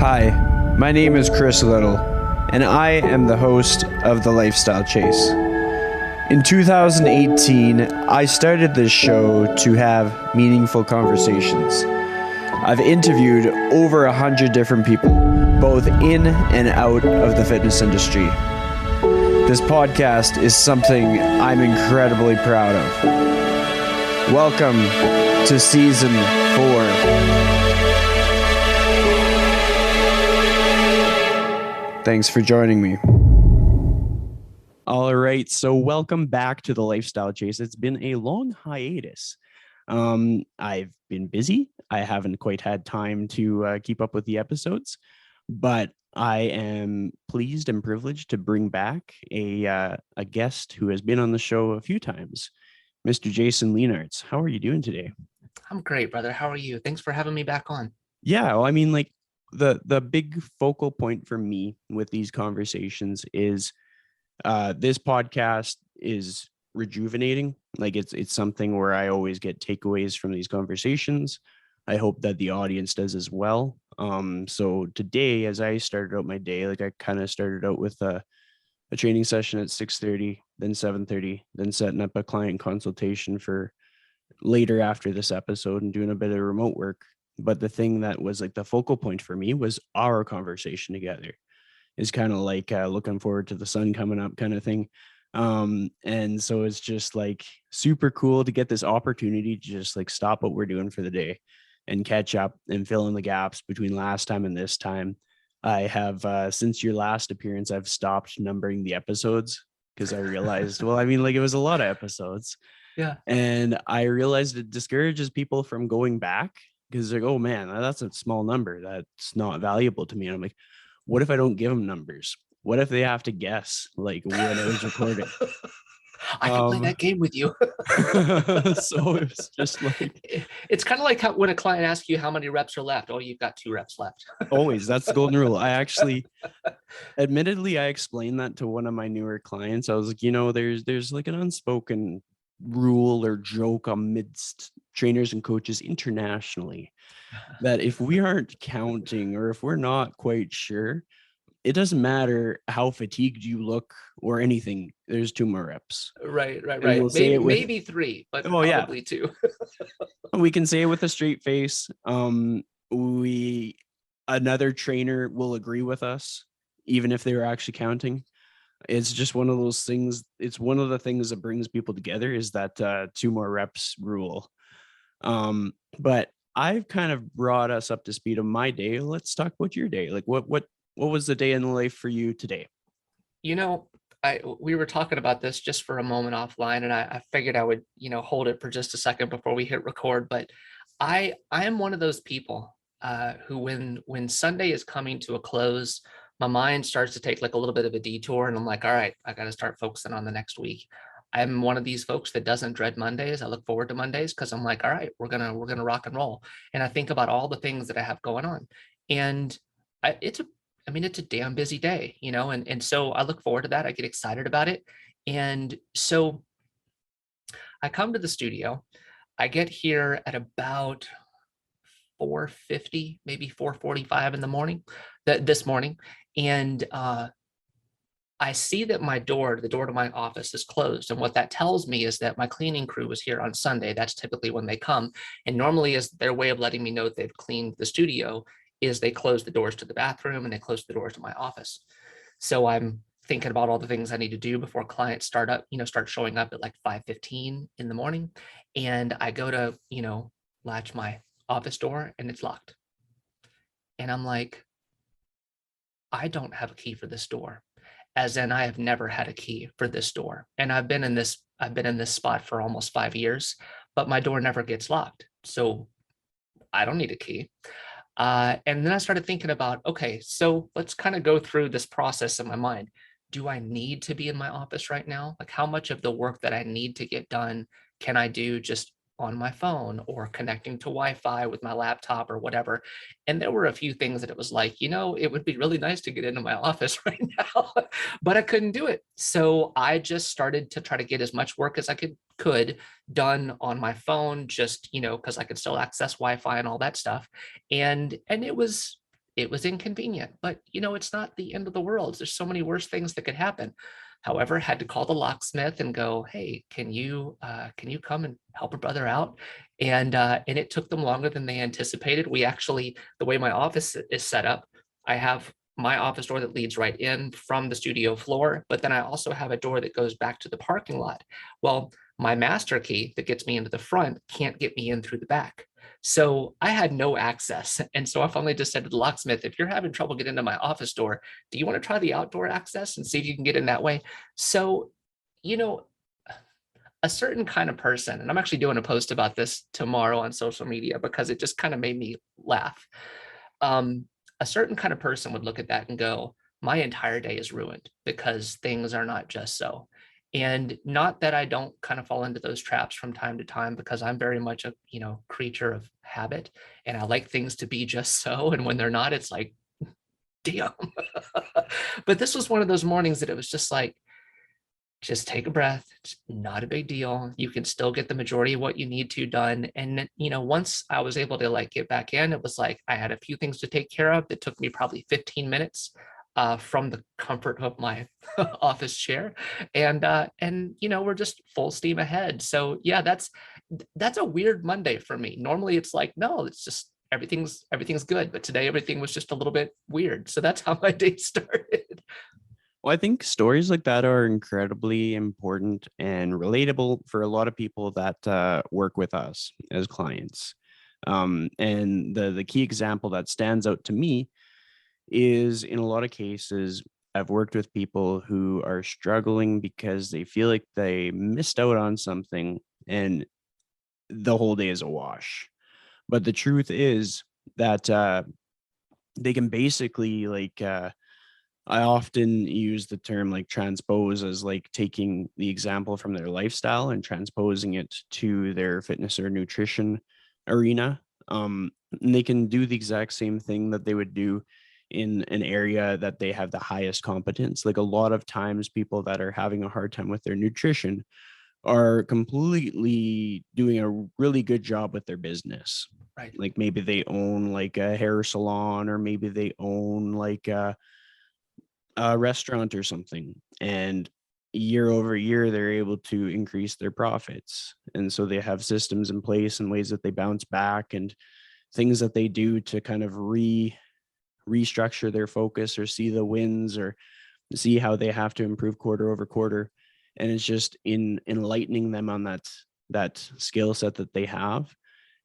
Hi, my name is Chris Little, and I am the host of The Lifestyle Chase. In 2018, I started this show to have meaningful conversations. I've interviewed over 100 different people, both in and out of the fitness industry. This podcast is something I'm incredibly proud of. Welcome to Season 4. Thanks for joining me. All right, so welcome back to The Lifestyle Chase. It's been a long hiatus. I've been busy. I haven't quite had time to keep up with the episodes, but I am pleased and privileged to bring back a guest who has been on the show a few times, Mr. Jason Leenaarts. How are you doing today? I'm great, brother. How are you? Thanks for having me back on. Yeah, well, I mean, like the big focal point for me with these conversations is this podcast is rejuvenating. Like it's something where I always get takeaways from these conversations. I hope that the audience does as well. So today, as I started out my day, like I kind of started out with a training session at 6:30, then 7:30, then setting up a client consultation for later after this episode and doing a bit of remote work. But the thing that was like the focal point for me was our conversation together. Is kind of like looking forward to the sun coming up kind of thing. And so it's just like super cool to get this opportunity to just like stop what we're doing for the day and catch up and fill in the gaps between last time and this time. I have, since your last appearance, I've stopped numbering the episodes because I realized, well, I mean, like it was a lot of episodes. Yeah. And I realized it discourages people from going back because they're like, oh man, that's a small number. That's not valuable to me. And I'm like, what if I don't give them numbers? What if they have to guess like when it was recorded? I can play that game with you. So it's just like it's kind of like when a client asks you how many reps are left. Oh, you've got 2 reps left. Always. That's the golden rule. I actually, admittedly, I explained that to one of my newer clients. I was like, there's like an unspoken rule or joke amidst trainers and coaches internationally that if we aren't counting or if we're not quite sure, it doesn't matter how fatigued you look or anything. There's 2 more reps. Right. We'll maybe 3, but probably 2. We can say it with a straight face. Another trainer will agree with us, even if they were actually counting. It's just one of those things. It's one of the things that brings people together is that 2 more reps rule. But I've kind of brought us up to speed on my day. Let's talk about your day. Like what was the day in the life for you today? We were talking about this just for a moment offline, and I figured I would, hold it for just a second before we hit record. But I am one of those people who, when Sunday is coming to a close, my mind starts to take like a little bit of a detour, and I'm like, all right, I got to start focusing on the next week. I'm one of these folks that doesn't dread Mondays. I look forward to Mondays because I'm like, all right, we're gonna rock and roll. And I think about all the things that I have going on, and it's a damn busy day, and so I look forward to that. I get excited about it, and so I come to the studio. I get here at about 4:50, maybe 4:45 in the morning. This morning, and I see that the door to my office is closed. And what that tells me is that my cleaning crew was here on Sunday. That's typically when they come. And normally is their way of letting me know that they've cleaned the studio is they close the doors to the bathroom and they close the doors to my office. So I'm thinking about all the things I need to do before clients start showing up at like 5:15 in the morning. And I go to, latch my office door and it's locked. And I'm like, I don't have a key for this door. As in, I have never had a key for this door. And I've been in this spot for almost 5 years, but my door never gets locked. So I don't need a key. And then I started thinking about, okay, so let's kind of go through this process in my mind. Do I need to be in my office right now? Like how much of the work that I need to get done can I do just on my phone or connecting to Wi-Fi with my laptop or whatever? And there were a few things that it was like, it would be really nice to get into my office right now, but I couldn't do it. So I just started to try to get as much work as I could done on my phone, just, because I could still access Wi-Fi and all that stuff. And it was it was inconvenient, but it's not the end of the world. There's so many worse things that could happen. However, had to call the locksmith and go, hey, can you come and help a brother out? And it took them longer than they anticipated. We actually, the way my office is set up, I have my office door that leads right in from the studio floor, but then I also have a door that goes back to the parking lot. Well, my master key that gets me into the front can't get me in through the back. So I had no access. And so I finally just said to the locksmith, if you're having trouble getting into my office door, do you want to try the outdoor access and see if you can get in that way? So, you know, a certain kind of person, and I'm actually doing a post about this tomorrow on social media because it just kind of made me laugh. Um, a certain kind of person would look at that and go, my entire day is ruined because things are not just so. And not that I don't kind of fall into those traps from time to time, because I'm very much a, creature of habit, and I like things to be just so. And when they're not, it's like, damn. But this was one of those mornings that it was just like, just take a breath. It's not a big deal. You can still get the majority of what you need to done. And, once I was able to like get back in, it was like I had a few things to take care of that took me probably 15 minutes from the comfort of my office chair. And we're just full steam ahead. So yeah, that's a weird Monday for me. Normally it's like, no, it's just everything's good. But today everything was just a little bit weird. So that's how my day started. Well, I think stories like that are incredibly important and relatable for a lot of people that work with us as clients. And the key example that stands out to me is, in a lot of cases, I've worked with people who are struggling because they feel like they missed out on something and the whole day is a wash. But the truth is that they can basically I often use the term like transpose as like taking the example from their lifestyle and transposing it to their fitness or nutrition arena. And they can do the exact same thing that they would do in an area that they have the highest competence. Like a lot of times, people that are having a hard time with their nutrition are completely doing a really good job with their business. Right. Like maybe they own like a hair salon, or maybe they own like a restaurant or something, and year over year they're able to increase their profits, and so they have systems in place and ways that they bounce back and things that they do to kind of restructure their focus or see the wins or see how they have to improve quarter over quarter. And it's just in enlightening them on that skill set that they have,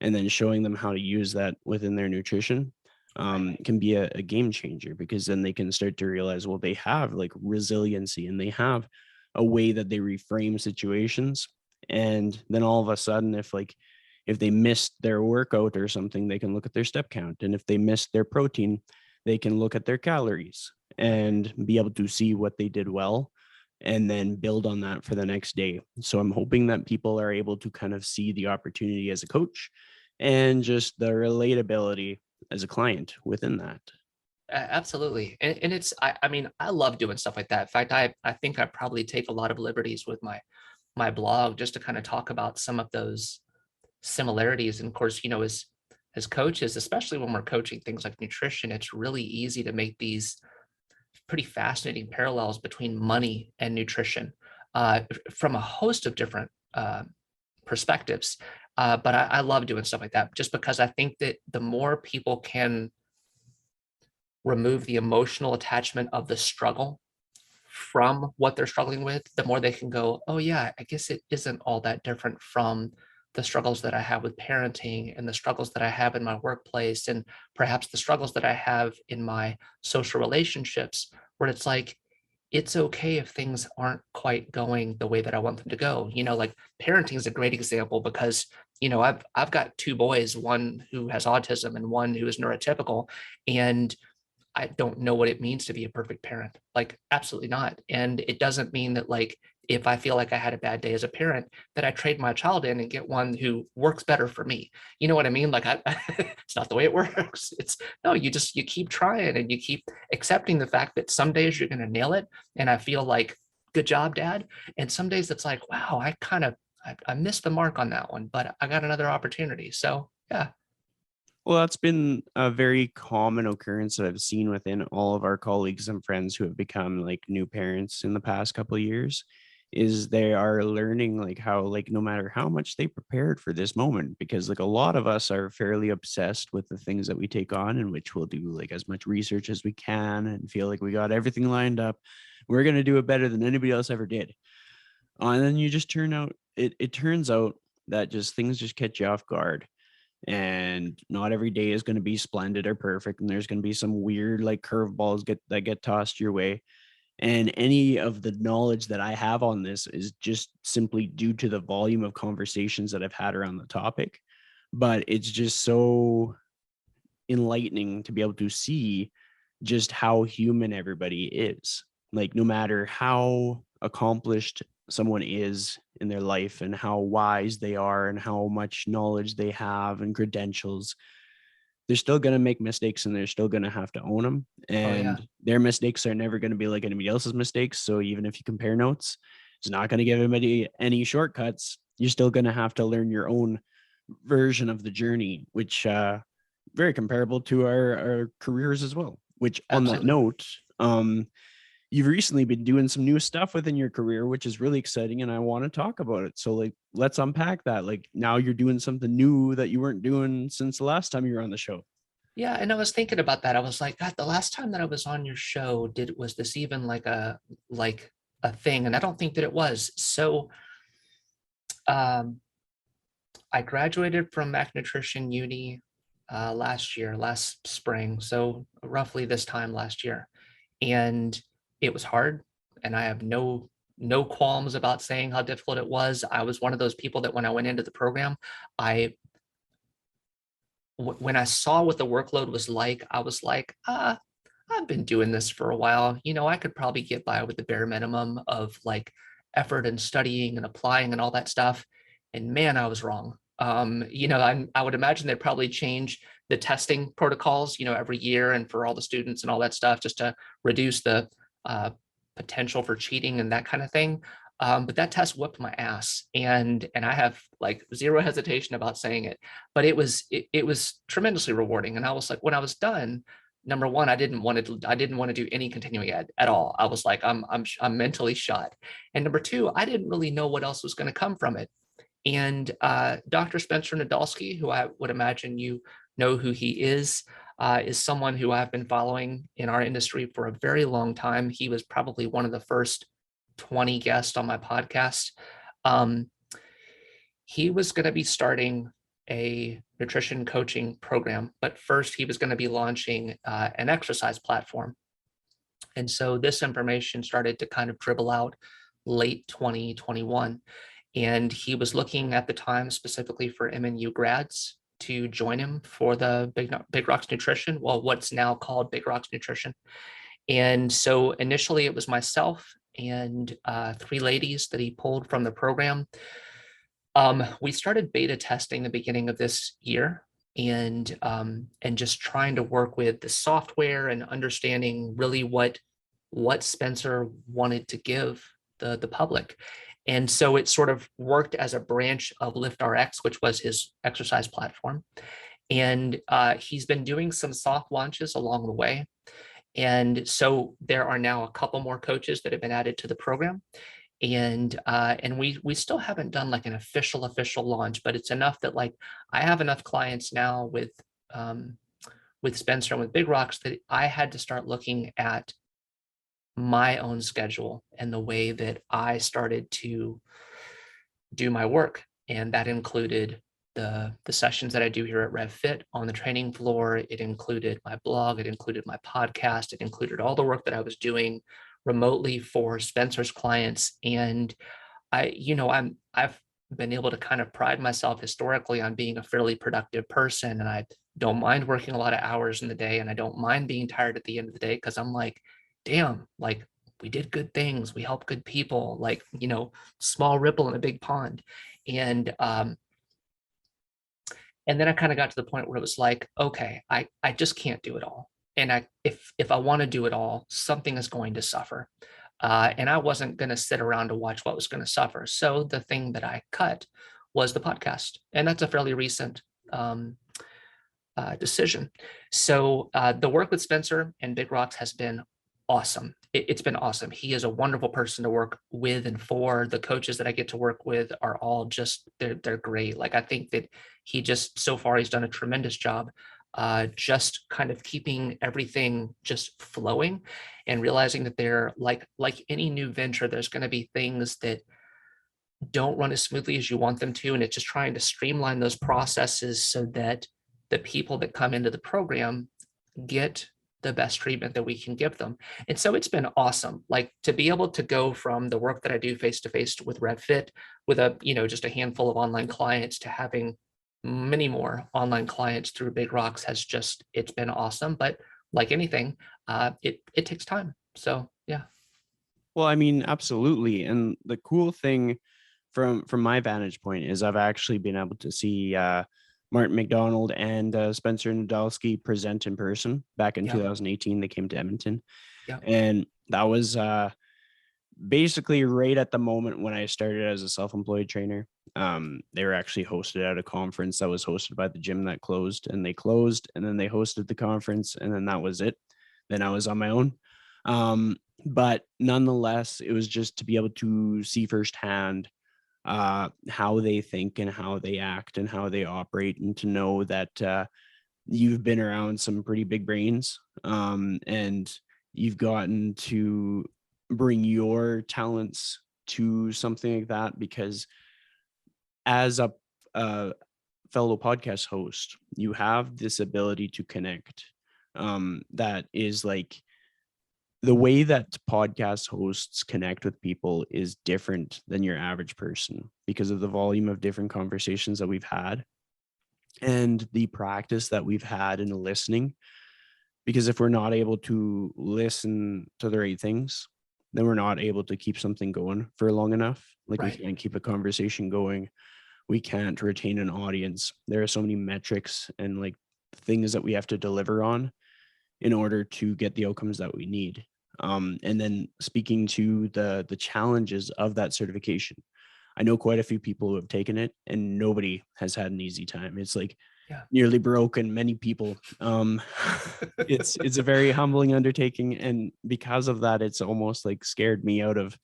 and then showing them how to use that within their nutrition can be a game changer, because then they can start to realize, well, they have like resiliency and they have a way that they reframe situations. And then all of a sudden, if they missed their workout or something, they can look at their step count. And if they missed their protein, they can look at their calories and be able to see what they did well and then build on that for the next day. So I'm hoping that people are able to kind of see the opportunity as a coach and just the relatability as a client within that. Absolutely. And it's, I mean, I love doing stuff like that. In fact, I think I probably take a lot of liberties with my blog just to kind of talk about some of those similarities. And of course, as coaches, especially when we're coaching things like nutrition, it's really easy to make these pretty fascinating parallels between money and nutrition from a host of different perspectives. But I love doing stuff like that just because I think that the more people can remove the emotional attachment of the struggle from what they're struggling with, the more they can go, oh yeah, I guess it isn't all that different from the struggles that I have with parenting and the struggles that I have in my workplace and perhaps the struggles that I have in my social relationships, where it's like, it's okay if things aren't quite going the way that I want them to go. Like parenting is a great example because, I've got two boys, one who has autism and one who is neurotypical. And I don't know what it means to be a perfect parent. Like, absolutely not. And it doesn't mean that, like, if I feel like I had a bad day as a parent, that I trade my child in and get one who works better for me. You know what I mean? Like, it's not the way it works. It's no, you keep trying and you keep accepting the fact that some days you're going to nail it. And I feel like, good job, dad. And some days it's like, wow, I missed the mark on that one, but I got another opportunity. So, yeah. Well, that's been a very common occurrence that I've seen within all of our colleagues and friends who have become like new parents in the past couple of years is they are learning like how like no matter how much they prepared for this moment, because like a lot of us are fairly obsessed with the things that we take on, in which we'll do like as much research as we can and feel like we got everything lined up. We're going to do it better than anybody else ever did. And then you just it turns out that just things just catch you off guard, and not every day is going to be splendid or perfect, and there's going to be some weird like curveballs get tossed your way. And any of the knowledge that I have on this is just simply due to the volume of conversations that I've had around the topic. But it's just so enlightening to be able to see just how human everybody is. Like, no matter how accomplished someone is in their life and how wise they are and how much knowledge they have and credentials, they're still going to make mistakes and they're still going to have to own them. Oh yeah, And their mistakes are never going to be like anybody else's mistakes. So even if you compare notes, it's not going to give anybody any shortcuts. You're still going to have to learn your own version of the journey, which very comparable to our careers as well. Which on that absolutely. note, you've recently been doing some new stuff within your career, which is really exciting, and I want to talk about it. So like let's unpack that. Like now you're doing something new that you weren't doing since the last time you were on the show. Yeah, and I was thinking about that. I was like, God, the last time that I was on your show, was this even like a thing? And I don't think that it was. So um I graduated from Mac Nutrition Uni last spring, so roughly this time last year. And it was hard, and I have no qualms about saying how difficult it was. I was one of those people that when I went into the program, I when I saw what the workload was like, I was like, I've been doing this for a while. I could probably get by with the bare minimum of like effort and studying and applying and all that stuff. And man, I was wrong. I would imagine they'd probably change the testing protocols, every year and for all the students and all that stuff, just to reduce the uh, potential for cheating and that kind of thing. But that test whipped my ass, and I have like zero hesitation about saying it. But it was tremendously rewarding, and I was like, when I was done, number one, I didn't want to do any continuing ed at all. I was like, I'm mentally shot. And number two, I didn't really know what else was going to come from it. And Dr. Spencer Nadolsky, who I would imagine you know who he is someone who I've been following in our industry for a very long time. He was probably one of the first 20 guests on my podcast. Um, he was going to be starting a nutrition coaching program, but first he was going to be launching an exercise platform. And so this information started to kind of dribble out late 2021. And he was looking at the time specifically for MNU grads to join him for the Big Rocks Nutrition, well, what's now called Big Rocks Nutrition. And so initially it was myself and three ladies that he pulled from the program. We started beta testing the beginning of this year, and just trying to work with the software and understanding really what Spencer wanted to give the public. And so it sort of worked as a branch of LiftRx, which was his exercise platform. And he's been doing some soft launches along the way. And so there are now a couple more coaches that have been added to the program. And we still haven't done like an official launch, but it's enough that like I have enough clients now with Spencer and with Big Rocks that I had to start looking at my own schedule and the way that I started to do my work. And that included the sessions that I do here at RevFit on the training floor. It included my blog, it included my podcast, it included all the work that I was doing remotely for Spencer's clients. And I've been able to kind of pride myself historically on being a fairly productive person. And I don't mind working a lot of hours in the day, and I don't mind being tired at the end of the day, because I'm like, damn, like we did good things, we helped good people, like, small ripple in a big pond. And and then I kind of got to the point where it was like, okay, I just can't do it all. And if I want to do it all, something is going to suffer. And I wasn't going to sit around to watch what was going to suffer. So the thing that I cut was the podcast. And that's a fairly recent um, decision. So the work with Spencer and Big Rocks has been awesome. It's been awesome. He is a wonderful person to work with and for. The coaches that I get to work with are all just they're great. Like I think that he just so far he's done a tremendous job just kind of keeping everything just flowing and realizing that they're like any new venture, there's going to be things that don't run as smoothly as you want them to. And it's just trying to streamline those processes so that the people that come into the program get the best treatment that we can give them. And so it's been awesome. Like to be able to go from the work that I do face to face with RevFit with just a handful of online clients to having many more online clients through Big Rocks it's been awesome. But like anything, it takes time. So yeah. Well, I mean, absolutely. And the cool thing from my vantage point is I've actually been able to see Martin McDonald and Spencer Nadolski present in person back in 2018. They came to Edmonton, and that was basically right at the moment when I started as a self-employed trainer. They were actually hosted at a conference that was hosted by the gym that closed, and they closed, and then they hosted the conference, and then that was it. Then I was on my own. But nonetheless, it was just to be able to see firsthand how they think and how they act and how they operate, and to know that you've been around some pretty big brains, and you've gotten to bring your talents to something like that, because as a fellow podcast host, you have this ability to connect that is like the way that podcast hosts connect with people is different than your average person because of the volume of different conversations that we've had and the practice that we've had in listening. Because if we're not able to listen to the right things, then we're not able to keep something going for long enough. Like we can't keep a conversation going. We can't retain an audience. There are so many metrics and like things that we have to deliver on in order to get the outcomes that we need. And then speaking to the challenges of that certification, I know quite a few people who have taken it and nobody has had an easy time. It's like nearly broken many people. It's a very humbling undertaking. And because of that, it's almost like scared me out of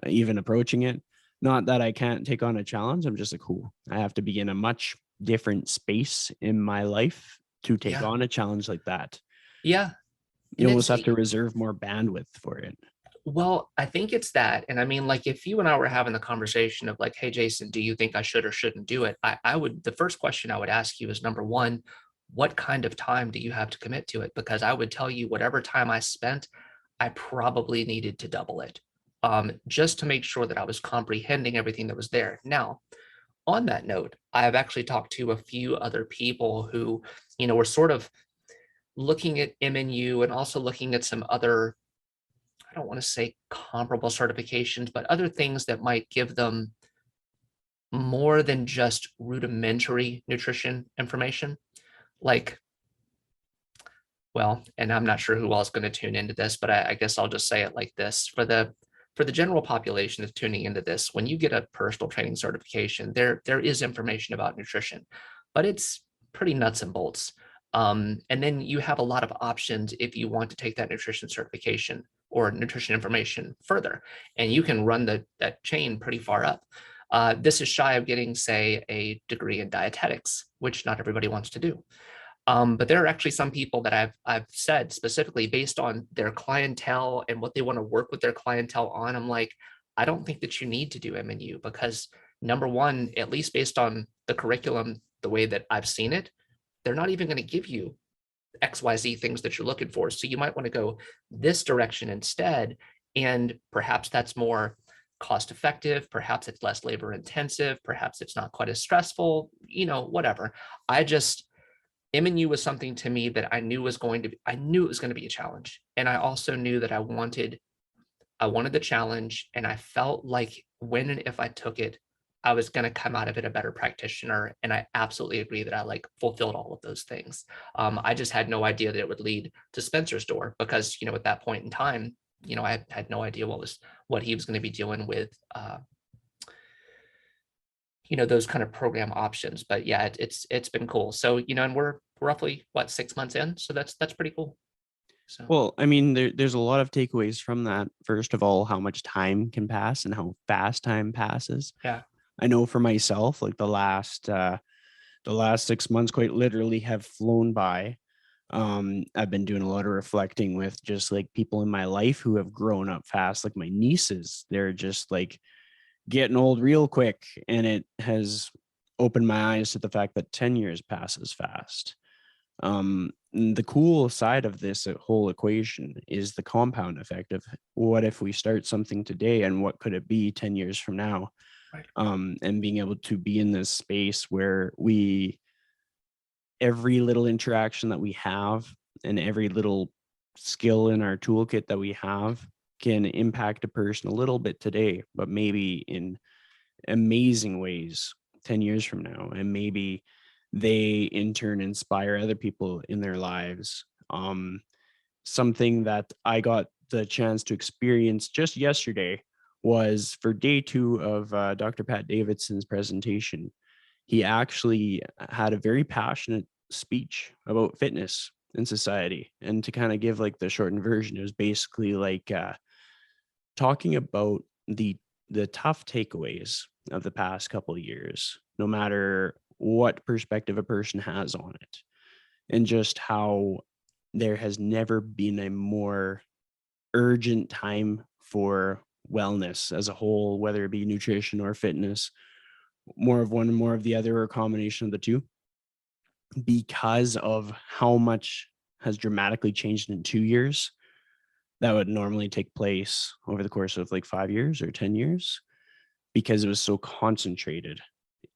even approaching it. Not that I can't take on a challenge. I'm just like, cool. I have to be in a much different space in my life to take on a challenge like that. Yeah. You almost have to reserve more bandwidth for it. Well, I think it's that. And I mean, like if you and I were having the conversation of like, hey, Jason, do you think I should or shouldn't do it? I would, the first question I would ask you is number one, what kind of time do you have to commit to it? Because I would tell you whatever time I spent, I probably needed to double it just to make sure that I was comprehending everything that was there. Now, on that note, I've actually talked to a few other people who, were sort of looking at MNU and also looking at some other, I don't want to say comparable certifications, but other things that might give them more than just rudimentary nutrition information. Like, well, and I'm not sure who else is going to tune into this, but I guess I'll just say it like this. For the general population that's tuning into this, when you get a personal training certification, there is information about nutrition, but it's pretty nuts and bolts. And then you have a lot of options if you want to take that nutrition certification or nutrition information further, and you can run that chain pretty far up. This is shy of getting, say, a degree in dietetics, which not everybody wants to do. But there are actually some people that I've said specifically based on their clientele and what they want to work with their clientele on. I'm like, I don't think that you need to do MNU because number one, at least based on the curriculum, the way that I've seen it, they're not even going to give you XYZ things that you're looking for. So you might want to go this direction instead. And perhaps that's more cost effective. Perhaps it's less labor intensive. Perhaps it's not quite as stressful, whatever. MNU was something to me that I knew it was going to be a challenge. And I also knew that I wanted the challenge. And I felt like when and if I took it, I was going to come out of it a better practitioner. And I absolutely agree that I fulfilled all of those things. I just had no idea that it would lead to Spencer's door because, at that point in time, I had no idea what he was going to be doing with, those kind of program options. But yeah, it's been cool. So, and roughly what, 6 months in. So that's pretty cool. So Well, I mean, there's a lot of takeaways from that. First of all, how much time can pass and how fast time passes. yeah, I know for myself, like the last 6 months quite literally have flown by. I've been doing a lot of reflecting with just like people in my life who have grown up fast, like my nieces. They're just like getting old real quick, and it has opened my eyes to the fact that 10 years passes fast. The cool side of this whole equation is the compound effect of what if we start something today and what could it be 10 years from now? right, And being able to be in this space where every little interaction that we have and every little skill in our toolkit that we have can impact a person a little bit today, but maybe in amazing ways 10 years from now. And maybe they in turn inspire other people in their lives. Something that I got the chance to experience just yesterday was for day two of Dr. Pat Davidson's presentation. He actually had a very passionate speech about fitness in society. And to kind of give like the shortened version, it was basically like talking about the tough takeaways of the past couple of years, no matter what perspective a person has on it, and just how there has never been a more urgent time for wellness as a whole, whether it be nutrition or fitness, more of one and more of the other, or a combination of the two, because of how much has dramatically changed in 2 years that would normally take place over the course of like 5 years or 10 years, because it was so concentrated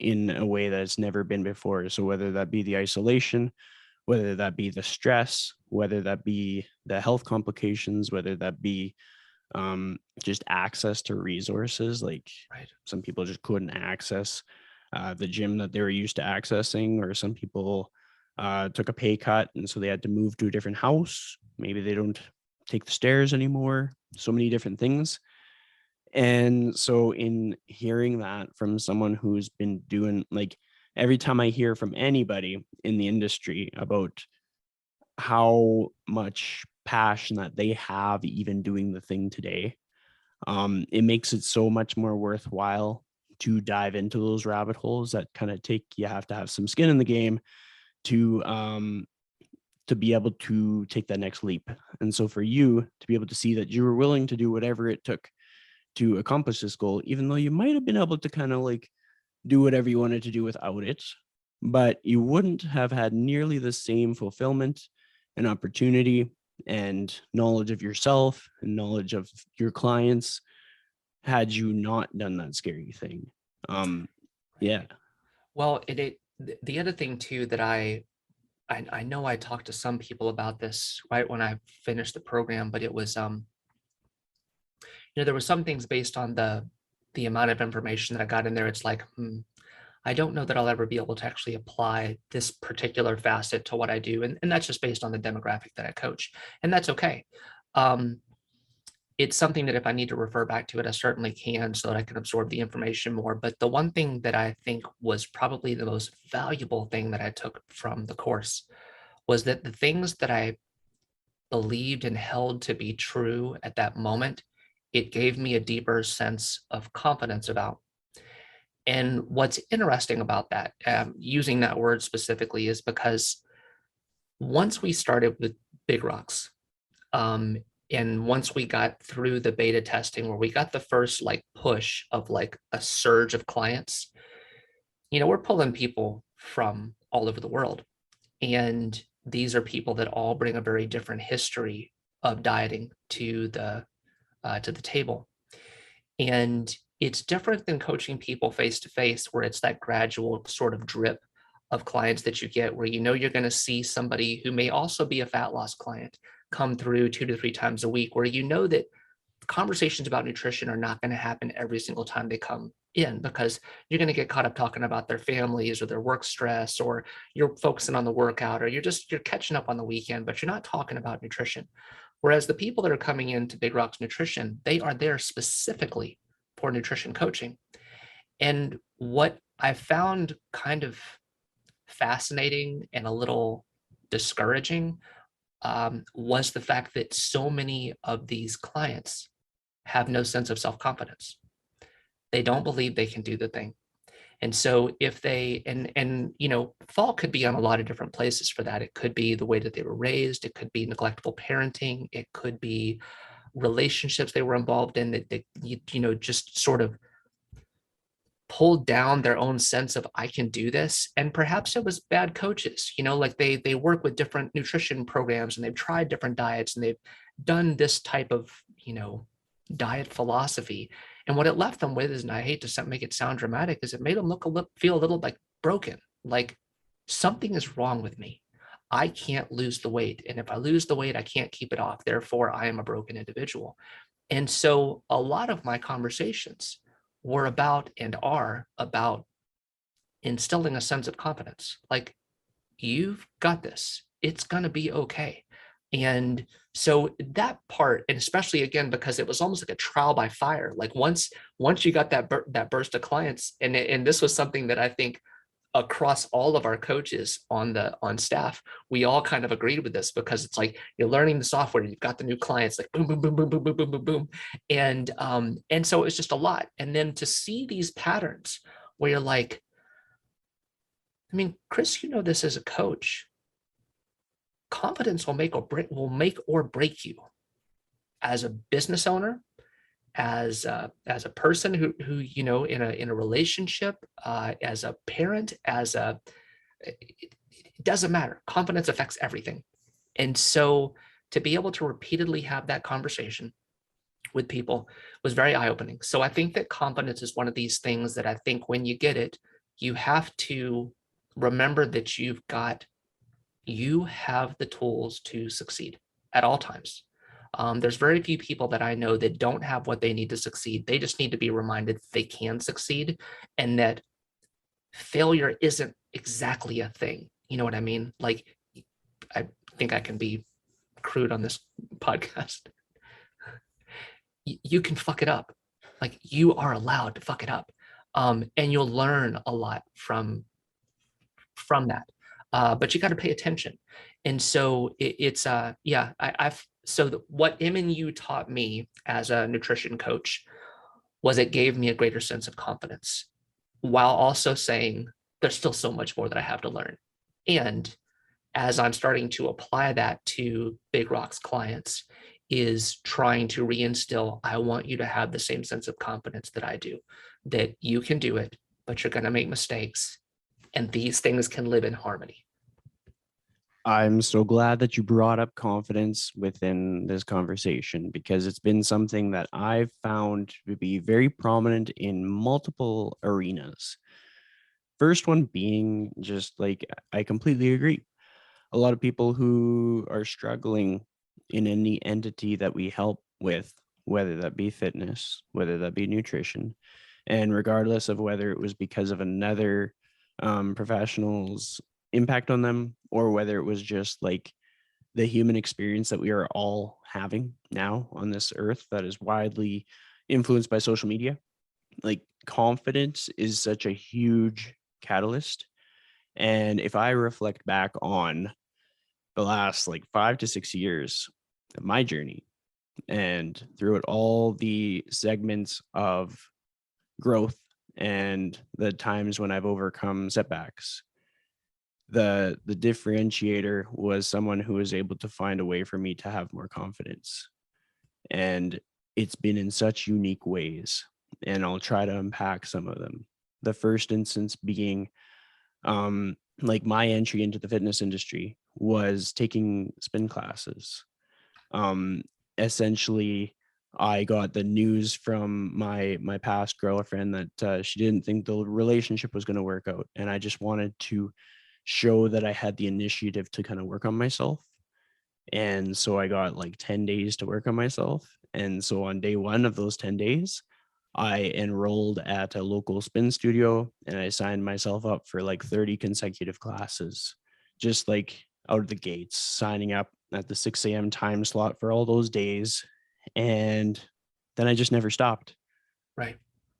in a way that it's never been before. So whether that be the isolation, whether that be the stress, whether that be the health complications, whether that be just access to resources, like right, some people just couldn't access the gym that they were used to accessing, or some people took a pay cut and so they had to move to a different house. Maybe they don't take the stairs anymore. So many different things. And so, in hearing that from someone who's been doing, like, every time I hear from anybody in the industry about how much passion that they have even doing the thing today, it makes it so much more worthwhile to dive into those rabbit holes that kind of take, you have to have some skin in the game to be able to take that next leap. And so for you to be able to see that you were willing to do whatever it took to accomplish this goal, even though you might have been able to kind of like do whatever you wanted to do without it, but you wouldn't have had nearly the same fulfillment and opportunity and knowledge of yourself and knowledge of your clients had you not done that scary thing. Um, yeah. right. Well, the other thing too that I know I talked to some people about this right when I finished the program, but it was there were some things based on the amount of information that I got in there. It's like, I don't know that I'll ever be able to actually apply this particular facet to what I do. And that's just based on the demographic that I coach. And that's okay. Um, it's something that if I need to refer back to it, I certainly can so that I can absorb the information more. But the one thing that I think was probably the most valuable thing that I took from the course was that the things that I believed and held to be true at that moment, it gave me a deeper sense of confidence about. And what's interesting about that, using that word specifically, is because once we started with Big Rocks, um, and once we got through the beta testing where we got the first like push of like a surge of clients, we're pulling people from all over the world. And these are people that all bring a very different history of dieting to the table. And it's different than coaching people face to face, where it's that gradual sort of drip of clients that you get, where you're going to see somebody who may also be a fat loss client come through 2 to 3 times a week, where that conversations about nutrition are not going to happen every single time they come in, because you're going to get caught up talking about their families or their work stress, or you're focusing on the workout, or you're catching up on the weekend, but you're not talking about nutrition. Whereas the people that are coming into Big Rocks Nutrition, they are there specifically for nutrition coaching. And what I found kind of fascinating and a little discouraging was the fact that so many of these clients have no sense of self-confidence. They don't believe they can do the thing. And so if they, and fault could be on a lot of different places for that. It could be the way that they were raised. It could be neglectful parenting. It could be relationships they were involved in that just sort of pulled down their own sense of I can do this. And perhaps it was bad coaches, like they work with different nutrition programs and they've tried different diets and they've done this type of, diet philosophy. And what it left them with is, and I hate to make it sound dramatic, is it made them feel a little like broken, like something is wrong with me. I can't lose the weight. And if I lose the weight, I can't keep it off. Therefore, I am a broken individual. And so a lot of my conversations were about and are about instilling a sense of confidence. Like, you've got this. It's going to be okay. And so that part, and especially again, because it was almost like a trial by fire. Like once you got that burst of clients, and this was something that I think across all of our coaches on staff, we all kind of agreed with this, because it's like you're learning the software, you've got the new clients, like boom, boom, boom, boom, boom, boom, boom, boom, boom. And so it's just a lot. And then to see these patterns where you're like, I mean, Chris, this as a coach, confidence will make or break you as a business owner, as a person who in a relationship, as a parent, it doesn't matter. Confidence affects everything. And so to be able to repeatedly have that conversation with people was very eye-opening. So I think that confidence is one of these things that I think when you get it, you have to remember that you have the tools to succeed at all times. There's very few people that I know that don't have what they need to succeed. They just need to be reminded they can succeed, and that failure isn't exactly a thing. You know what I mean? Like, I think I can be crude on this podcast. You can fuck it up. Like, you are allowed to fuck it up. And you'll learn a lot from that. But you got to pay attention. And so what M&U taught me as a nutrition coach was it gave me a greater sense of confidence, while also saying there's still so much more that I have to learn. And as I'm starting to apply that to Big Rock's clients, is trying to reinstill, I want you to have the same sense of confidence that I do, that you can do it, but you're going to make mistakes, and these things can live in harmony. I'm so glad that you brought up confidence within this conversation, because it's been something that I've found to be very prominent in multiple arenas. First one being just like, I completely agree. A lot of people who are struggling in any entity that we help with, whether that be fitness, whether that be nutrition, and regardless of whether it was because of another professional's impact on them, or whether it was just like the human experience that we are all having now on this earth that is widely influenced by social media, like, confidence is such a huge catalyst. And if I reflect back on the last like 5 to 6 years of my journey, and through it all the segments of growth and the times when I've overcome setbacks, the differentiator was someone who was able to find a way for me to have more confidence. And it's been in such unique ways, and I'll try to unpack some of them. The first instance being like my entry into the fitness industry was taking spin classes. Essentially, I got the news from my past girlfriend that she didn't think the relationship was going to work out, and I just wanted to show that I had the initiative to kind of work on myself. And so I got like 10 days to work on myself. And so on day one of those 10 days, I enrolled at a local spin studio, and I signed myself up for like 30 consecutive classes, just like out of the gates, signing up at the 6 a.m. time slot for all those days. And then I just never stopped. Right.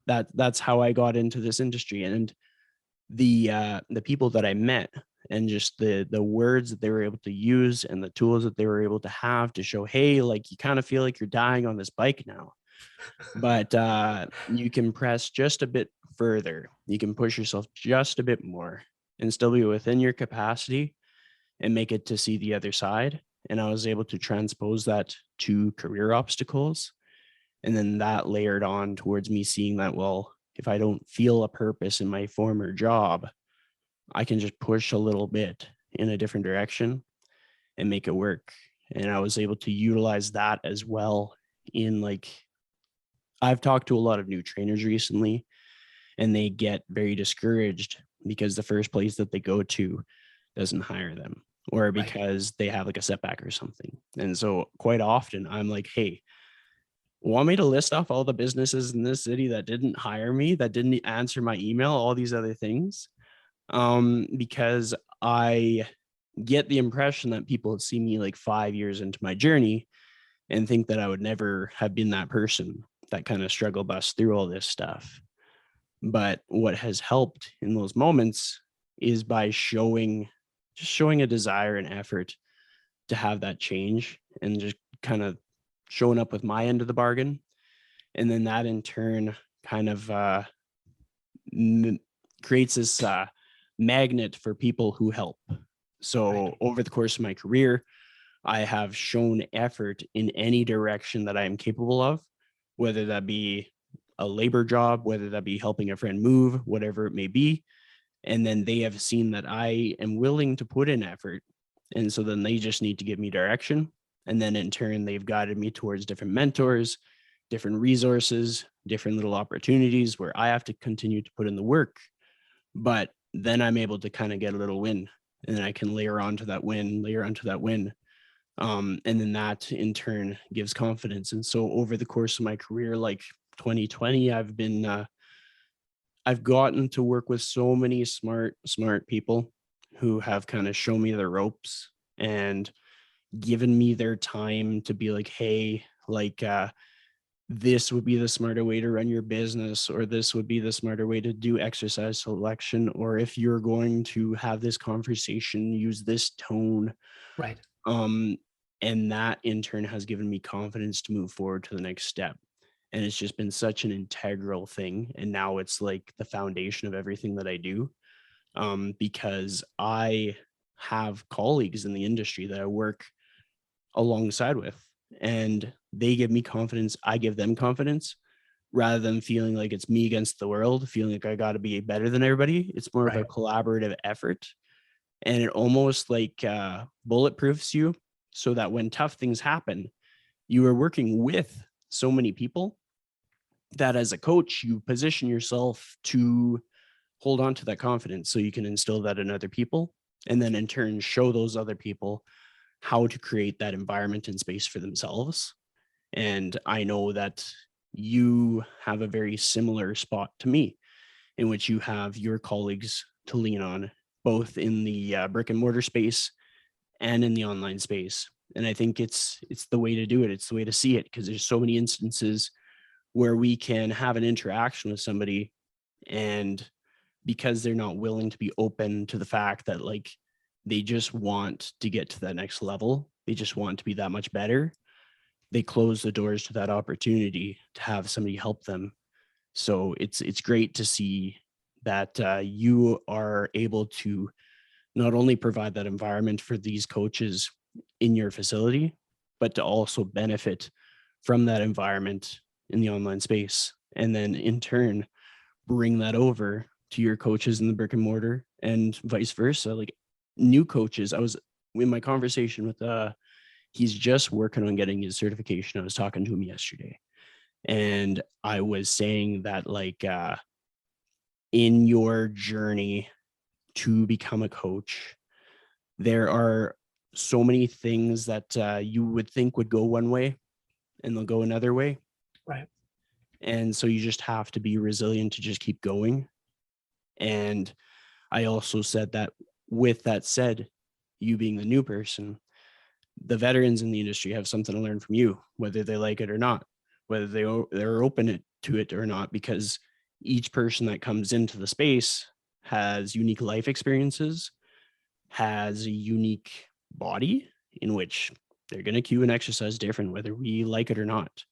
That's how I got into this industry. And the people that I met and just the words that they were able to use and the tools that they were able to have to show, hey, like you kind of feel like you're dying on this bike now, but you can press just a bit further. You can push yourself just a bit more and still be within your capacity and make it to see the other side. And I was able to transpose that to career obstacles. And then that layered on towards me seeing that, well, if I don't feel a purpose in my former job, I can just push a little bit in a different direction and make it work. And I was able to utilize that as well in like, I've talked to a lot of new trainers recently, and they get very discouraged because the first place that they go to doesn't hire them, or Right. because they have like a setback or something. And so quite often I'm like, hey, want me to list off all the businesses in this city that didn't hire me, that didn't answer my email, all these other things? Because I get the impression that people see me like 5 years into my journey and think that I would never have been that person that kind of struggle bus through all this stuff. But what has helped in those moments is by showing a desire and effort to have that change, and just kind of showing up with my end of the bargain. And then that in turn kind of creates this magnet for people who help. So Right. over the course of my career, I have shown effort in any direction that I am capable of, whether that be a labor job, whether that be helping a friend move, whatever it may be. And then they have seen that I am willing to put in effort. And so then they just need to give me direction. And then in turn, they've guided me towards different mentors, different resources, different little opportunities where I have to continue to put in the work. But then I'm able to kind of get a little win, and then I can layer onto that win, layer onto that win. And then that in turn gives confidence. And so over the course of my career, like 2020, I've gotten to work with so many smart people who have kind of shown me the ropes and given me their time to be like, hey, like this would be the smarter way to run your business, or this would be the smarter way to do exercise selection, or if you're going to have this conversation, use this tone. Right. um and that in turn has given me confidence to move forward to the next step. And it's just been such an integral thing, and now it's like the foundation of everything that I do. Because I have colleagues in the industry that I work alongside with, and they give me confidence, I give them confidence, rather than feeling like it's me against the world, feeling like I got to be better than everybody. It's more of a Right. collaborative effort, and it almost like bulletproofs you, so that when tough things happen, you are working with so many people that as a coach, you position yourself to hold on to that confidence so you can instill that in other people, and then in turn show those other people how to create that environment and space for themselves. And I know that you have a very similar spot to me, in which you have your colleagues to lean on, both in the brick and mortar space and in the online space. And I think it's the way to do it. It's the way to see it, because there's so many instances where we can have an interaction with somebody, and because they're not willing to be open to the fact that like they just want to get to that next level, they just want to be that much better, they close the doors to that opportunity to have somebody help them. So it's great to see that you are able to not only provide that environment for these coaches in your facility, but to also benefit from that environment in the online space. And then in turn, bring that over to your coaches in the brick and mortar, and vice versa. Like new coaches, I was in my conversation with he's just working on getting his certification. I was talking to him yesterday, and I was saying that like in your journey to become a coach, there are so many things that you would think would go one way and they'll go another way. Right. And so you just have to be resilient to just keep going. And I also said that, with that said, you being the new person, the veterans in the industry have something to learn from you, whether they like it or not, whether they're open to it or not, because each person that comes into the space has unique life experiences has a unique body in which they're going to cue and exercise different, whether we like it or not,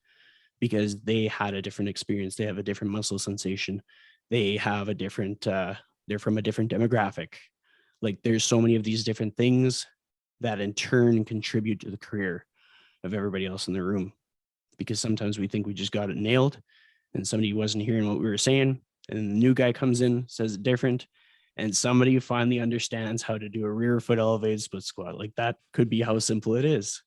because they had a different experience. They have a different muscle sensation. They have a different, they're from a different demographic. Like there's so many of these different things that in turn contribute to the career of everybody else in the room. Because sometimes we think we just got it nailed and somebody wasn't hearing what we were saying. And the new guy comes in, says it different, and somebody finally understands how to do a rear foot elevated split squat. Like that could be how simple it is.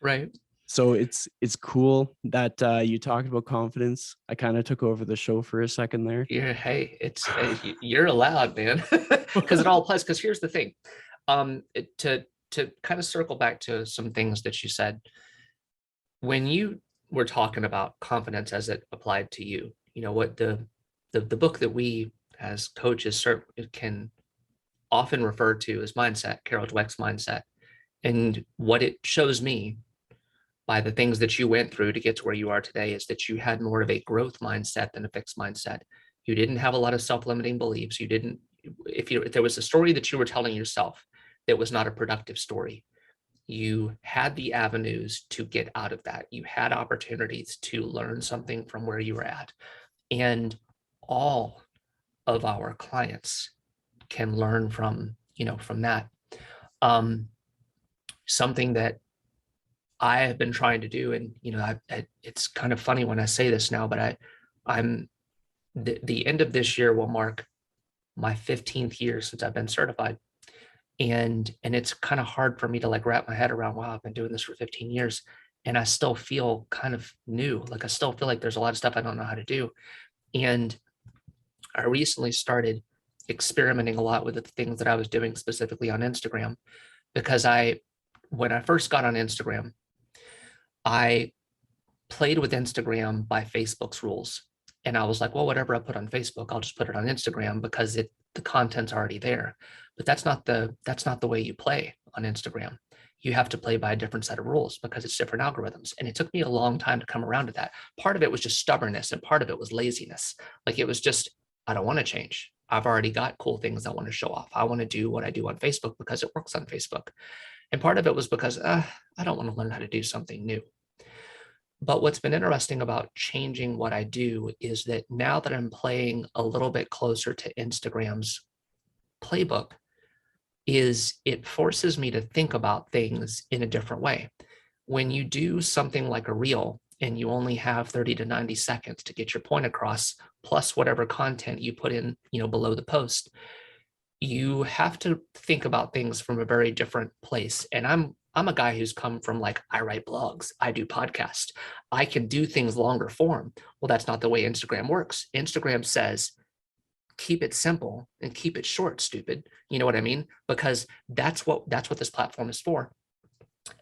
Right. So it's cool that you talked about confidence. I kind of took over the show for a second there. Hey, you're allowed, man, because it all applies. Because here's the thing, to kind of circle back to some things that you said when you were talking about confidence as it applied to you. You know what the book that we as coaches can often refer to as mindset, Carol Dweck's mindset, and what it shows me by the things that you went through to get to where you are today is that you had more of a growth mindset than a fixed mindset. You didn't have a lot of self-limiting beliefs. You didn't, if there was a story that you were telling yourself that was not a productive story, you had the avenues to get out of that. You had opportunities to learn something from where you were at. And all of our clients can learn from, from that. Something that I have been trying to do, and it's kind of funny when I say this now, but I'm the end of this year will mark my 15th year since I've been certified, and it's kind of hard for me to like wrap my head around. Wow, I've been doing this for 15 years, and I still feel kind of new. Like I still feel like there's a lot of stuff I don't know how to do, and I recently started experimenting a lot with the things that I was doing specifically on Instagram, because when I first got on Instagram, I played with Instagram by Facebook's rules. And I was like, well, whatever I put on Facebook, I'll just put it on Instagram because the content's already there. But that's not the way you play on Instagram. You have to play by a different set of rules because it's different algorithms. And it took me a long time to come around to that. Part of it was just stubbornness and part of it was laziness. Like it was just, I don't want to change. I've already got cool things I want to show off. I want to do what I do on Facebook because it works on Facebook. And part of it was because I don't want to learn how to do something new. But what's been interesting about changing what I do is that now that I'm playing a little bit closer to Instagram's playbook, is it forces me to think about things in a different way. When you do something like a reel and you only have 30 to 90 seconds to get your point across, plus whatever content you put in, below the post, you have to think about things from a very different place. And I'm a guy who's come from like, I write blogs, I do podcasts, I can do things longer form. Well, that's not the way Instagram works. Instagram says, keep it simple and keep it short, stupid. You know what I mean? Because that's what this platform is for.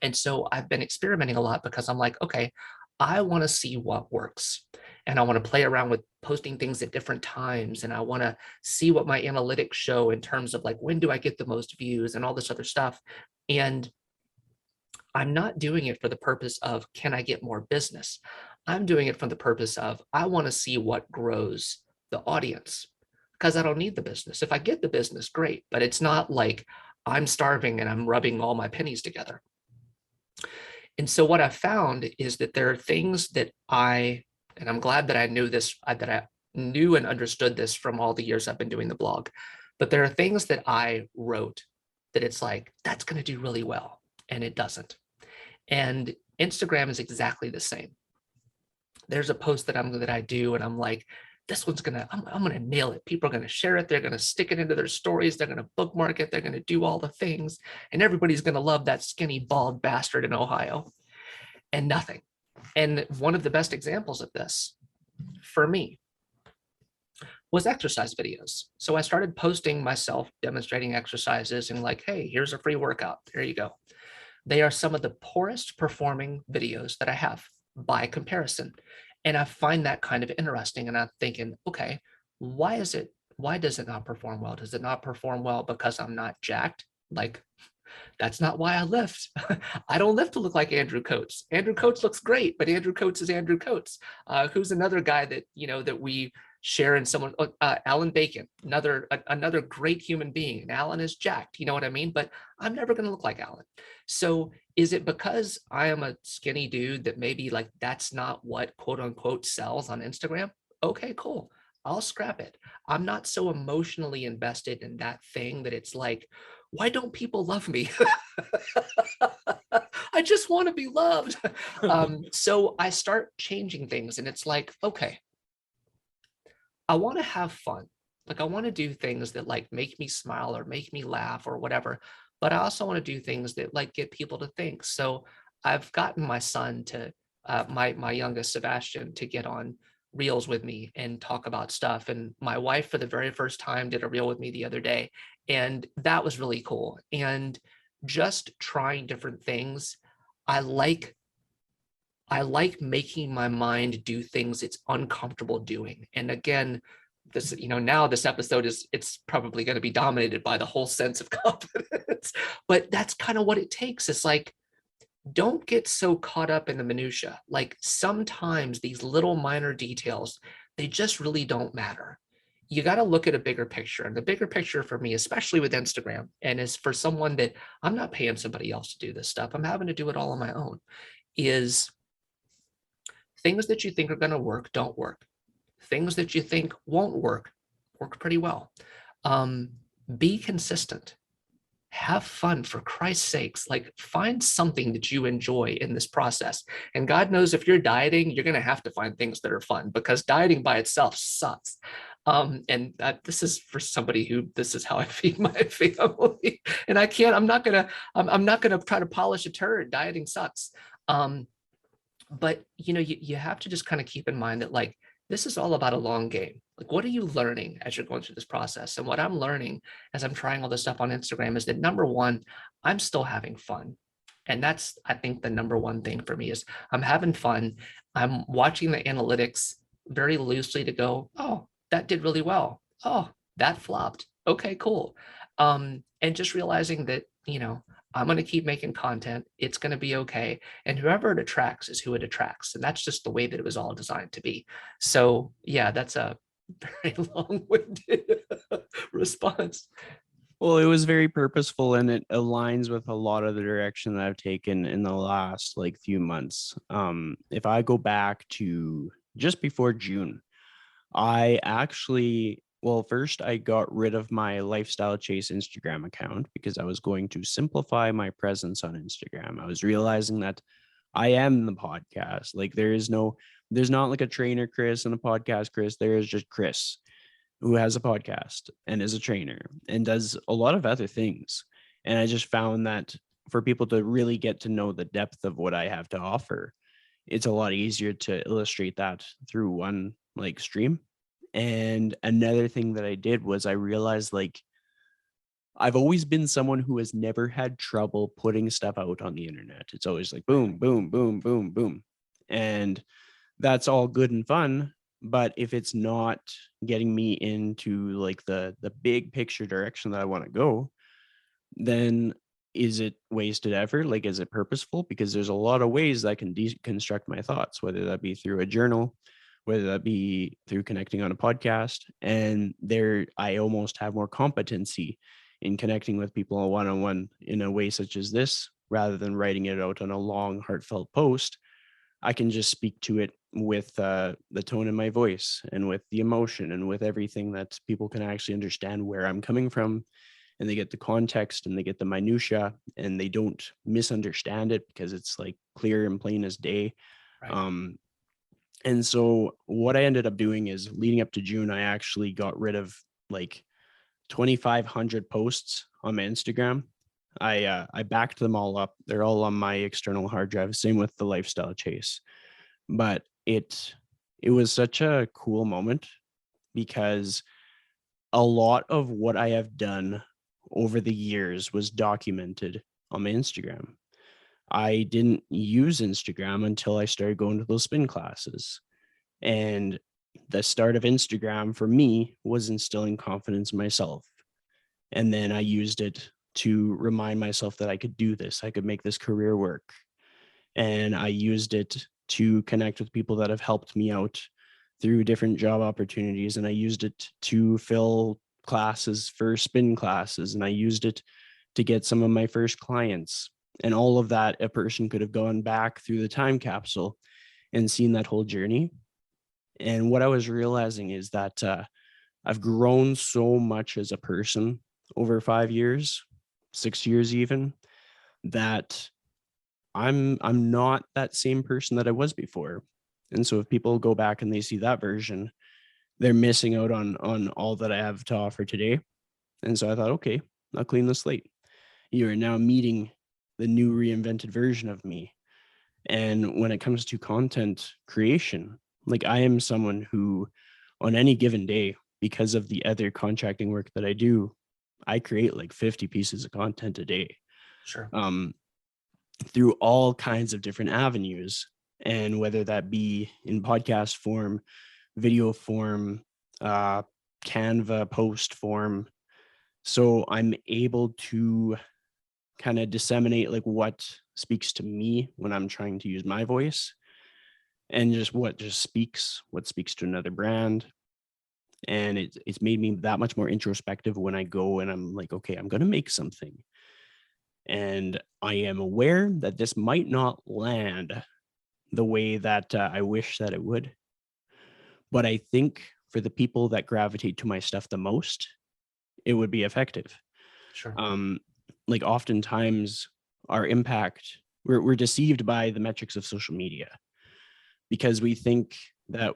And so I've been experimenting a lot because I'm like, okay, I want to see what works. And I want to play around with posting things at different times. And I want to see what my analytics show in terms of like, when do I get the most views and all this other stuff. And I'm not doing it for the purpose of, can I get more business? I'm doing it for the purpose of, I want to see what grows the audience, because I don't need the business. If I get the business, great, but it's not like I'm starving and I'm rubbing all my pennies together. And so what I found is that there are things that and I'm glad that I knew this, that I knew and understood this from all the years I've been doing the blog, but there are things that I wrote that it's like, that's going to do really well. And it doesn't. And Instagram is exactly the same. There's a post that I do, and I'm like, this one's I'm gonna nail it. People are gonna share it. They're gonna stick it into their stories. They're gonna bookmark it. They're gonna do all the things, and everybody's gonna love that skinny bald bastard in Ohio. And nothing. And one of the best examples of this for me was exercise videos. So I started posting myself demonstrating exercises and like, hey, here's a free workout. There you go. They are some of the poorest performing videos that I have by comparison. And I find that kind of interesting. And I'm thinking, okay, why does it not perform well? Does it not perform well because I'm not jacked? Like, that's not why I lift. I don't lift to look like Andrew Coates. Andrew Coates looks great, but Andrew Coates is Andrew Coates, who's another guy that, that we sharing someone, Alan Bacon, another great human being, and Alan is jacked, you know what I mean? But I'm never going to look like Alan. So is it because I am a skinny dude that maybe like that's not what quote unquote sells on Instagram? Okay, cool. I'll scrap it. I'm not so emotionally invested in that thing that it's like, why don't people love me? I just want to be loved. So I start changing things, and it's like, okay, I want to have fun. Like I want to do things that like make me smile or make me laugh or whatever. But I also want to do things that like get people to think. So I've gotten my son to my youngest Sebastian to get on reels with me and talk about stuff. And my wife for the very first time did a reel with me the other day. And that was really cool. And just trying different things. I like I like making my mind do things it's uncomfortable doing. And again, this, now this episode it's probably going to be dominated by the whole sense of confidence, but that's kind of what it takes. It's like, don't get so caught up in the minutia. Like sometimes these little minor details, they just really don't matter. You got to look at a bigger picture. And the bigger picture for me, especially with Instagram, and is for someone that I'm not paying somebody else to do this stuff, I'm having to do it all on my own, is things that you think are going to work don't work. Things that you think won't work pretty well. Be consistent. Have fun, for Christ's sakes. Like find something that you enjoy in this process. And God knows if you're dieting, you're going to have to find things that are fun, because dieting by itself sucks. And this is for somebody who this is how I feed my family. And I'm not gonna try to polish a turd. Dieting sucks. But you have to just kind of keep in mind that like this is all about a long game. Like what are you learning as you're going through this process? And what I'm learning as I'm trying all this stuff on Instagram is that number one, I'm still having fun. And that's, I think, the number one thing for me is I'm having fun. I'm watching the analytics very loosely to go, oh, that did really well. Oh, that flopped. Okay, cool. And just realizing that, I'm going to keep making content. It's going to be okay. And whoever it attracts is who it attracts. And that's just the way that it was all designed to be. So yeah, that's a very long-winded response. Well, it was very purposeful, and it aligns with a lot of the direction that I've taken in the last like few months. If I go back to just before June, I actually, well, first I got rid of my Lifestyle Chase Instagram account because I was going to simplify my presence on Instagram. I was realizing that I am the podcast. Like there's not like a trainer Chris and a podcast Chris. There is just Chris, who has a podcast and is a trainer and does a lot of other things. And I just found that for people to really get to know the depth of what I have to offer, it's a lot easier to illustrate that through one like stream. And another thing that I did was I realized like I've always been someone who has never had trouble putting stuff out on the internet. It's always like boom, boom, boom, boom, boom. And that's all good and fun. But if it's not getting me into like the big picture direction that I want to go, then is it wasted effort? Like, is it purposeful? Because there's a lot of ways that I can deconstruct my thoughts, whether that be through a journal, whether that be through connecting on a podcast. And there, I almost have more competency in connecting with people one-on-one in a way such as this, rather than writing it out on a long, heartfelt post. I can just speak to it with the tone in my voice and with the emotion and with everything that people can actually understand where I'm coming from, and they get the context and they get the minutia and they don't misunderstand it because it's like clear and plain as day. Right. And so what I ended up doing is leading up to June, I actually got rid of like 2,500 posts on my Instagram. I backed them all up. They're all on my external hard drive. Same with the Lifestyle Chase. But it was such a cool moment because a lot of what I have done over the years was documented on my Instagram. I didn't use Instagram until I started going to those spin classes. And the start of Instagram for me was instilling confidence in myself. And then I used it to remind myself that I could do this. I could make this career work. And I used it to connect with people that have helped me out through different job opportunities, and I used it to fill classes for spin classes, and I used it to get some of my first clients. And all of that, a person could have gone back through the time capsule and seen that whole journey. And what I was realizing is that I've grown so much as a person over 5 years, 6 years even, that I'm not that same person that I was before. And so if people go back and they see that version, they're missing out on all that I have to offer today. And so I thought, okay, I'll clean the slate. You are now meeting the new reinvented version of me. And when it comes to content creation, like I am someone who on any given day, because of the other contracting work that I do, I create like 50 pieces of content a day. Sure. Through all kinds of different avenues. And whether that be in podcast form, video form, Canva post form. So I'm able to kind of disseminate like what speaks to me when I'm trying to use my voice, and just what speaks to another brand. And it's made me that much more introspective when I go and I'm like, okay, I'm going to make something. And I am aware that this might not land the way that I wish that it would. But I think for the people that gravitate to my stuff the most, it would be effective. Sure. Like oftentimes our impact, we're deceived by the metrics of social media, because we think that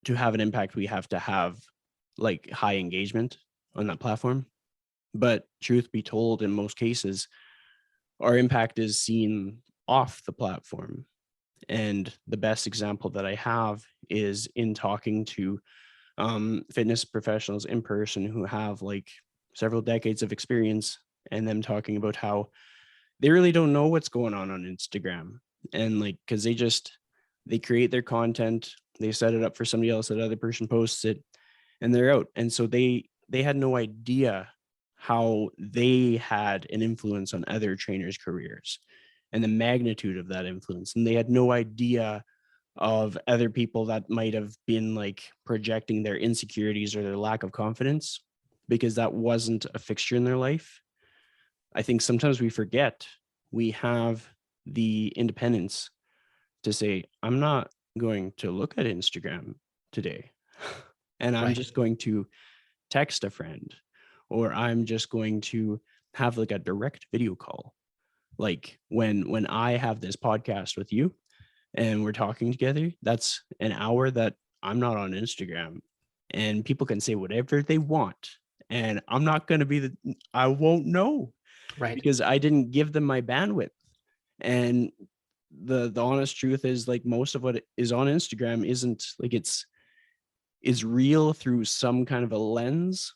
to have an impact, we have to have like high engagement on that platform. But truth be told, in most cases, our impact is seen off the platform. And the best example that I have is in talking to fitness professionals in person who have like several decades of experience, and them talking about how they really don't know what's going on Instagram. And like, because they create their content, they set it up for somebody else, that other person posts it, and they're out. And so they had no idea how they had an influence on other trainers' careers and the magnitude of that influence. And they had no idea of other people that might have been like projecting their insecurities or their lack of confidence, because that wasn't a fixture in their life. I think sometimes we forget we have the independence to say, I'm not going to look at Instagram today, and I'm Right. just going to text a friend, or I'm just going to have like a direct video call. Like when I have this podcast with you and we're talking together, that's an hour that I'm not on Instagram, and people can say whatever they want. And I'm not going to be I won't know, Right. because I didn't give them my bandwidth. And the honest truth is, like, most of what is on Instagram isn't like is real through some kind of a lens.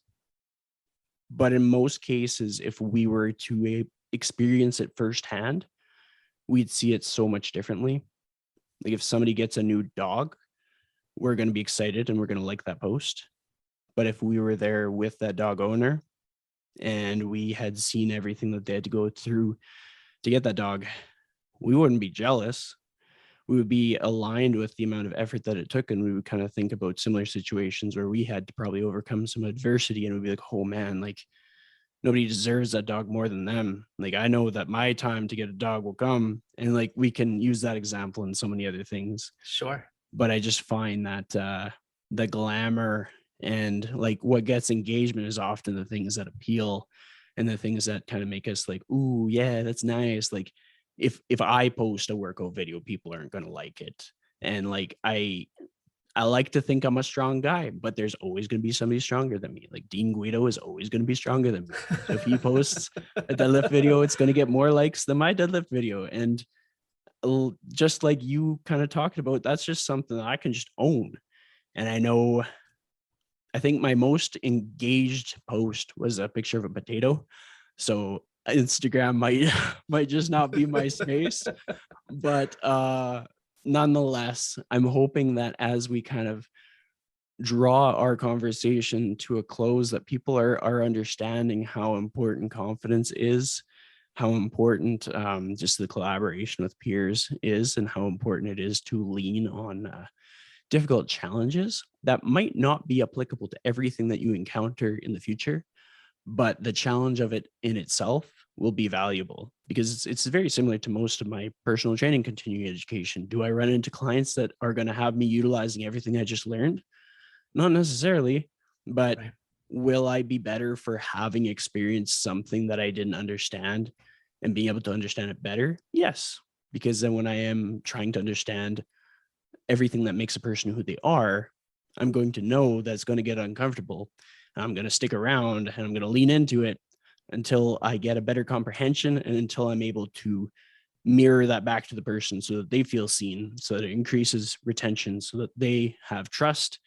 But in most cases, if we were to experience it firsthand, we'd see it so much differently. Like if somebody gets a new dog, we're going to be excited and we're going to like that post. But if we were there with that dog owner and we had seen everything that they had to go through to get that dog, we wouldn't be jealous. We would be aligned with the amount of effort that it took. And we would kind of think about similar situations where we had to probably overcome some adversity, and we'd be like, oh man, like nobody deserves that dog more than them. Like I know that my time to get a dog will come. And like we can use that example in so many other things. Sure. But I just find that the glamour and like what gets engagement is often the things that appeal, and the things that kind of make us like, ooh, yeah, that's nice. Like if I post a workout video, people aren't going to like it. And like I like to think I'm a strong guy, but there's always going to be somebody stronger than me. Like Dean Guido is always going to be stronger than me. So if he posts a deadlift video, it's going to get more likes than my deadlift video. And just like you kind of talked about, that's just something that I can just own. And I think my most engaged post was a picture of a potato. So Instagram might just not be my space. But nonetheless, I'm hoping that as we kind of draw our conversation to a close, that people are understanding how important confidence is, how important just the collaboration with peers is, and how important it is to lean on difficult challenges that might not be applicable to everything that you encounter in the future, but the challenge of it in itself will be valuable because it's very similar to most of my personal training continuing education. Do I run into clients that are going to have me utilizing everything I just learned? Not necessarily, but Right. will I be better for having experienced something that I didn't understand and being able to understand it better? Yes, because then when I am trying to understand everything that makes a person who they are, I'm going to know that's going to get uncomfortable. I'm going to stick around and I'm going to lean into it until I get a better comprehension and until I'm able to mirror that back to the person so that they feel seen, so that it increases retention, so that they have trust,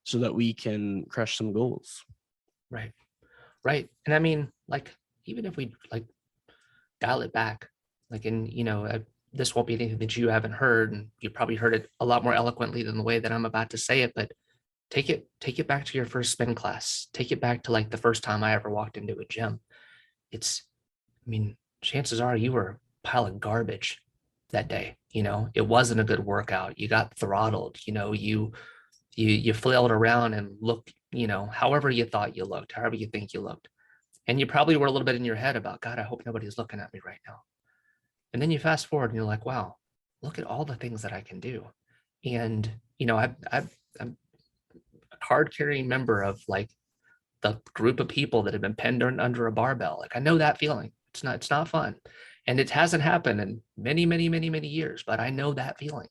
so that we can crush some goals. Right. Right. And I mean, like, even if we like dial it back, like, and this won't be anything that you haven't heard, and you probably heard it a lot more eloquently than the way that I'm about to say it, but take it back to your first spin class. Take it back to like the first time I ever walked into a gym. It's, I mean, chances are you were a pile of garbage that day. It wasn't a good workout. You got throttled. You flailed around and looked, however you thought you looked, however you think you looked. And you probably were a little bit in your head about, God, I hope nobody's looking at me right now. And then you fast forward and you're like, wow, look at all the things that I can do. And, I'm a card carrying member of like the group of people that have been pinned under a barbell. Like, I know that feeling. It's not fun. And it hasn't happened in many, many, many, many years, but I know that feeling.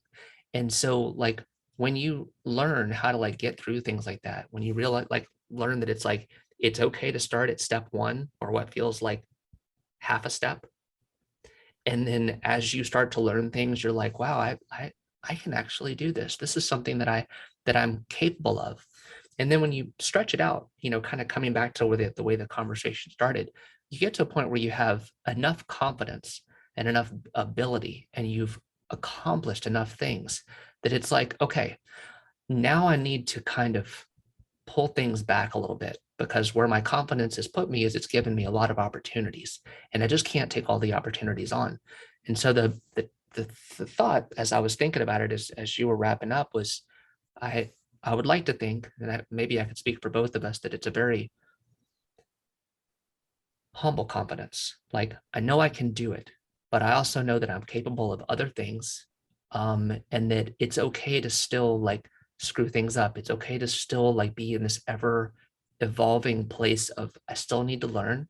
And so like when you learn how to like get through things like that, when you realize like learn that it's like it's okay to start at step one or what feels like half a step. And then as you start to learn things, you're like, wow, I can actually do this. This is something that I'm capable of. And then when you stretch it out, kind of coming back to the way the conversation started, you get to a point where you have enough confidence and enough ability, and you've accomplished enough things that it's like, okay, now I need to kind of pull things back a little bit, because where my confidence has put me is it's given me a lot of opportunities, and I just can't take all the opportunities on. And so the thought as I was thinking about it as you were wrapping up was, I I would like to think, and maybe I could speak for both of us, that it's a very humble confidence. Like, I know I can do it, but I also know that I'm capable of other things. And that it's okay to still like screw things up. It's okay to still like be in this ever evolving place of I still need to learn,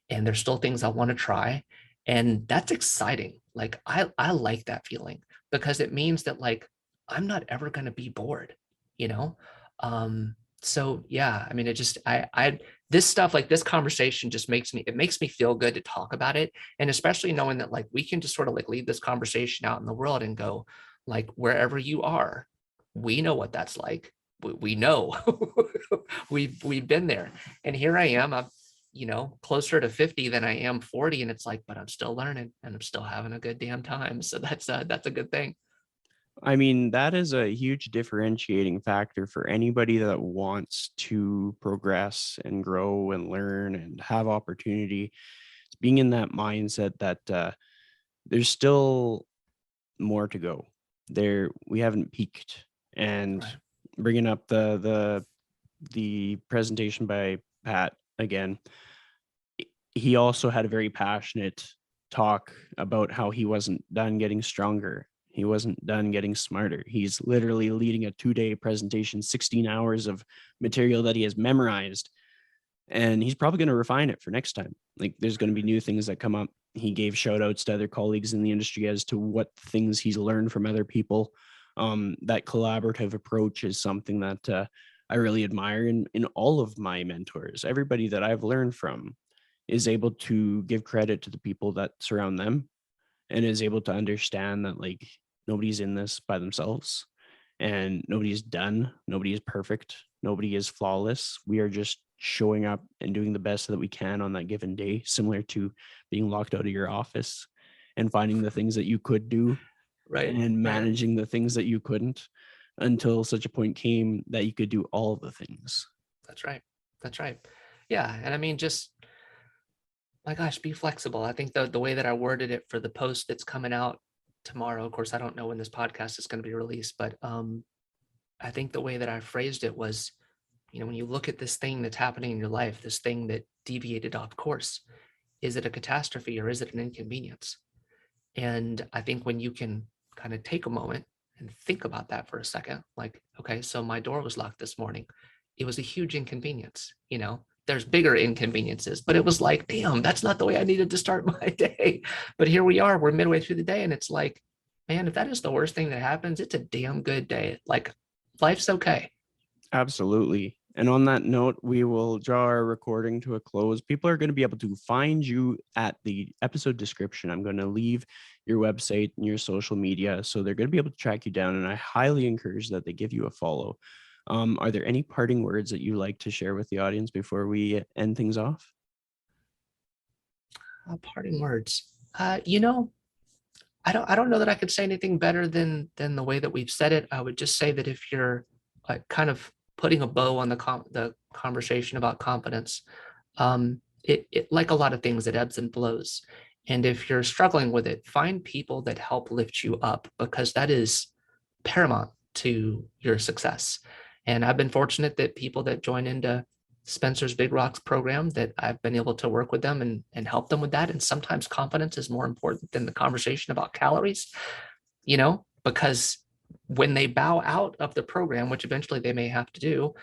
and there's still things I want to try. And that's exciting. Like, I like that feeling, because it means that like I'm not ever going to be bored, you know? So yeah, I mean, it just, I, this stuff, like this conversation just makes me feel good to talk about it. And especially knowing that like we can just sort of like leave this conversation out in the world and go, like, wherever you are, we know what that's like. We know. We've been there. And here I am, I'm closer to 50 than I am 40, and it's like, but I'm still learning and I'm still having a good damn time. So that's a good thing. I mean, that is a huge differentiating factor for anybody that wants to progress and grow and learn and have opportunity. It's being in that mindset that there's still more to go. We haven't peaked. And Right. bringing up the presentation by Pat again, he also had a very passionate talk about how he wasn't done getting stronger. He wasn't done getting smarter. He's literally leading a 2-day presentation, 16 hours of material that he has memorized. And he's probably going to refine it for next time. Like, there's going to be new things that come up. He gave shout outs to other colleagues in the industry as to what things he's learned from other people. That collaborative approach is something that I really admire in all of my mentors. Everybody that I've learned from is able to give credit to the people that surround them and is able to understand that like nobody's in this by themselves and nobody's done, nobody is perfect, nobody is flawless. We are just showing up and doing the best that we can on that given day, similar to being locked out of your office and finding the things that you could do Right. and Right. managing the things that you couldn't until such a point came that you could do all of the things. That's right. That's right. Yeah. And I mean, just my gosh, be flexible. I think the way that I worded it for the post that's coming out tomorrow, of course, I don't know when this podcast is going to be released, but I think the way that I phrased it was, when you look at this thing that's happening in your life, this thing that deviated off course, is it a catastrophe or is it an inconvenience? And I think when you can kind of take a moment and think about that for a second, like, okay, so my door was locked this morning. It was a huge inconvenience. There's bigger inconveniences, but it was like, damn, that's not the way I needed to start my day. But here we are, we're midway through the day, and it's like, man, if that is the worst thing that happens, it's a damn good day. Like, life's okay. Absolutely. And on that note, we will draw our recording to a close. People are going to be able to find you at the episode description. I'm going to leave your website and your social media, so they're going to be able to track you down. And I highly encourage that they give you a follow. Are there any parting words that you like to share with the audience before we end things off? Parting words. I don't know that I could say anything better than the way that we've said it. I would just say that if you're kind of putting a bow on the conversation about confidence, it like a lot of things, it ebbs and flows. And if you're struggling with it, find people that help lift you up, because that is paramount to your success. And I've been fortunate that people that join into Spencer's Big Rocks program, that I've been able to work with them and help them with that. And sometimes confidence is more important than the conversation about calories, because when they bow out of the program, which eventually they may have to do,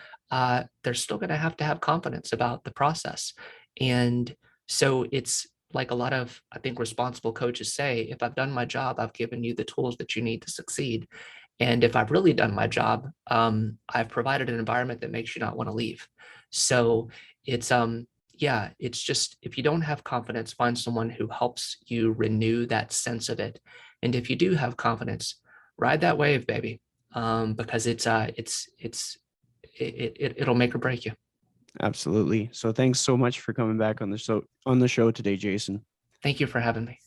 they're still going to have confidence about the process. And so it's like a lot of, I think, responsible coaches say, if I've done my job, I've given you the tools that you need to succeed. And if I've really done my job, I've provided an environment that makes you not want to leave. So it's, yeah, it's just, if you don't have confidence, find someone who helps you renew that sense of it. And if you do have confidence, ride that wave, baby, because it'll make or break you. Absolutely. So thanks so much for coming back on the show today, Jason. Thank you for having me.